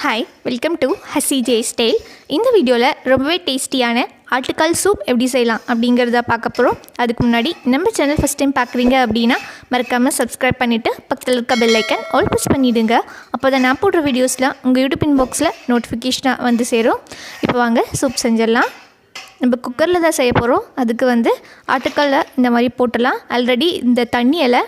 Hi, welcome to Hashi Style. இந்த வீடியோல ரொம்பவே டேஸ்டியான ஆட்டுக்கால் சூப் எப்படி செய்யலாம் அப்படிங்கறத பார்க்க போறோம். அதுக்கு முன்னாடி நம்ம சேனல் ஃபர்ஸ்ட் டைம் பார்க்குறீங்க அப்படினா மறக்காம Subscribe பண்ணிட்டு பக்கத்துல இருக்க bell icon all press பண்ணிடுங்க. அப்பதான் நான் போடுற வீடியோஸ்ல உங்க YouTube inboxல நோட்டிஃபிகேஷனா வந்து சேரும். இப்போ வாங்க சூப் செஞ்சிரலாம். நம்ம குக்கர்ல தான் செய்ய போறோம். அதுக்கு வந்து ஆட்டுக்கால்ல இந்த மாதிரி போடலாம். ஆல்ரெடி இந்த தண்ணியல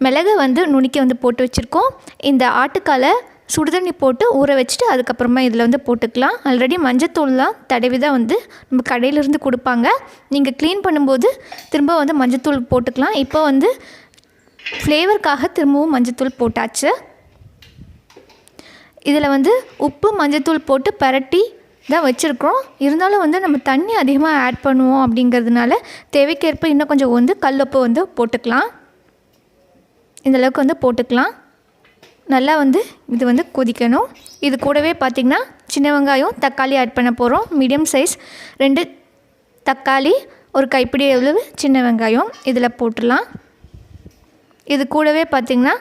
மிளகு வந்து நுணுக்கி வந்து போட்டு வச்சிருக்கோம். இந்த ஆட்டுக்காலை சுடுதண்ணி போட்டு ஊற வச்சுட்டு அதுக்கப்புறமா இதில் வந்து போட்டுக்கலாம். ஆல்ரெடி மஞ்சத்தூள்லாம் தடவி தான் வந்து நம்ம கடையிலேருந்து கொடுப்பாங்க. நீங்கள் க்ளீன் பண்ணும்போது திரும்ப வந்து மஞ்சத்தூள் போட்டுக்கலாம். இப்போ வந்து ஃப்ளேவருக்காக திரும்பவும் மஞ்சத்தூள் போட்டாச்சு. இதில் வந்து உப்பு மஞ்சத்தூள் போட்டு பரட்டி தான் வச்சுருக்கிறோம். இருந்தாலும் வந்து நம்ம தண்ணி அதிகமாக ஆட் பண்ணுவோம் அப்படிங்கிறதுனால தேவைக்கேற்ப இன்னும் கொஞ்சம் வந்து கல்லுப்பு வந்து போட்டுக்கலாம். இந்தளவுக்கு வந்து போட்டுக்கலாம். நல்லா வந்து இது வந்து கொதிக்கணும். இது கூடவே பார்த்திங்கன்னா சின்ன வெங்காயம் தக்காளி ஆட் பண்ண போகிறோம். மீடியம் சைஸ் 2 தக்காளி, ஒரு கைப்பிடி எவ்வளவு சின்ன வெங்காயம் இதில் போட்டுடலாம். இது கூடவே பார்த்திங்கன்னா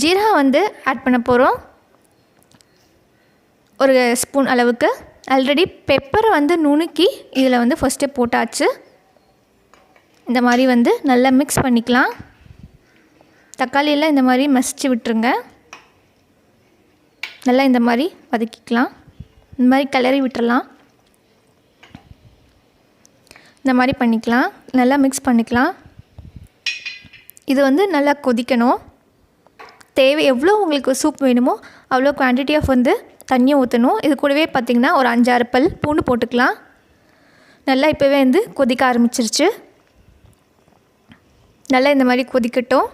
ஜீரகம் வந்து ஆட் பண்ண போகிறோம், ஒரு ஸ்பூன் அளவுக்கு. ஆல்ரெடி பெப்பரை வந்து நுணுக்கி இதில் வந்து ஃபஸ்ட்டு போட்டாச்சு. இந்த மாதிரி வந்து நல்லா மிக்ஸ் பண்ணிக்கலாம். தக்காளியெல்லாம் இந்த மாதிரி மசிச்சு விட்டுருங்க. நல்லா இந்த மாதிரி வதக்கிக்கலாம். இந்த மாதிரி கிளறி விட்டுறலாம். இந்த மாதிரி பண்ணிக்கலாம். நல்லா மிக்ஸ் பண்ணிக்கலாம். இது வந்து நல்லா கொதிக்கணும். தேவை எவ்வளோ உங்களுக்கு சூப் வேணுமோ அவ்வளோ குவான்டிட்டி ஆஃப் வந்து தண்ணியை ஊற்றணும். இது கூடவே பார்த்திங்கன்னா ஒரு 5-6 பல் பூண்டு போட்டுக்கலாம். நல்லா இப்போவே வந்து கொதிக்க ஆரம்பிச்சிருச்சு. நல்லா இந்த மாதிரி கொதிக்கட்டும்.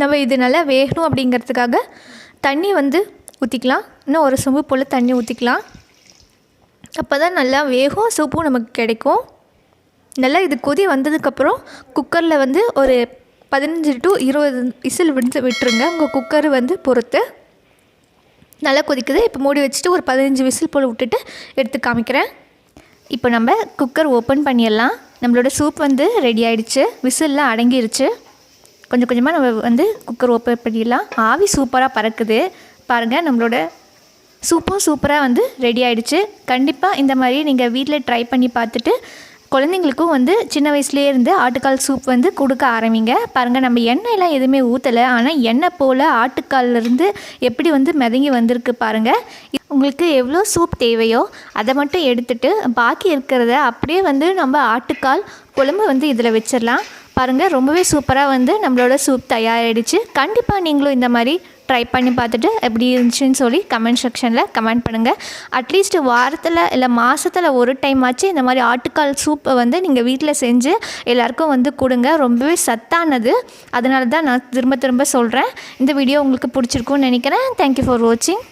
நம்ம இது நல்லா வேகணும் அப்படிங்கிறதுக்காக தண்ணி வந்து ஊற்றிக்கலாம். இன்னும் ஒரு சொம்பு போல் தண்ணி ஊற்றிக்கலாம். அப்போ தான் நல்லா வேகும், சூப்பும் நமக்கு கிடைக்கும். நல்லா இது கொதி வந்ததுக்கப்புறம் குக்கரில் வந்து ஒரு 15 to 20 விசில் விட்டுருங்க. உங்கள் குக்கர் வந்து பொறுத்து. நல்லா கொதிக்குது. இப்போ மூடி வச்சுட்டு ஒரு 15 விசில் போல் விட்டுட்டு எடுத்து காமிக்கிறேன். இப்போ நம்ம குக்கர் ஓப்பன் பண்ணிடலாம். நம்மளோட சூப் வந்து ரெடி ஆகிடுச்சு. விசில்லாம் அடங்கிருச்சு. கொஞ்சம் கொஞ்சமாக நம்ம வந்து குக்கர் ஓப்பன் பண்ணிடலாம். ஆவி சூப்பராக பறக்குது பாருங்கள். நம்மளோட சூப்பும் சூப்பராக வந்து ரெடி ஆகிடுச்சு. கண்டிப்பாக இந்த மாதிரி நீங்கள் வீட்டில் ட்ரை பண்ணி பார்த்துட்டு குழந்தைங்களுக்கும் வந்து சின்ன வயசுலேயே இருந்து ஆட்டுக்கால் சூப் வந்து கொடுக்க ஆரம்பிங்க. பாருங்கள், நம்ம எண்ணெயெல்லாம் எதுவுமே ஊற்றலை. ஆனால் எண்ணெய் போல் ஆட்டுக்கால்லேருந்து எப்படி வந்து மிதங்கி வந்திருக்கு பாருங்கள். உங்களுக்கு எவ்வளோ சூப் தேவையோ அதை மட்டும் எடுத்துகிட்டு பாக்கி இருக்கிறத அப்படியே வந்து நம்ம ஆட்டுக்கால் குழம்பு வந்து இதில் வச்சிடலாம். பாருங்கள், ரொம்பவே சூப்பராக வந்து நம்மளோட சூப் தயாராகிடுச்சு. கண்டிப்பாக நீங்களும் இந்த மாதிரி ட்ரை பண்ணி பார்த்துட்டு எப்படி இருந்துச்சுன்னு சொல்லி கமெண்ட் செக்ஷனில் கமெண்ட் பண்ணுங்கள். அட்லீஸ்ட் வாரத்தில் இல்லை மாதத்தில் ஒரு டைம் ஆச்சு இந்த மாதிரி ஆட்டுக்கால் சூப்பை வந்து நீங்கள் வீட்டில் செஞ்சு எல்லாேருக்கும் வந்து கொடுங்க. ரொம்பவே சத்தானது. அதனால தான் நான் திரும்ப திரும்ப சொல்கிறேன். இந்த வீடியோ உங்களுக்கு பிடிச்சிருக்குன்னு நினைக்கிறேன். தேங்க்யூ ஃபார் வாட்சிங்.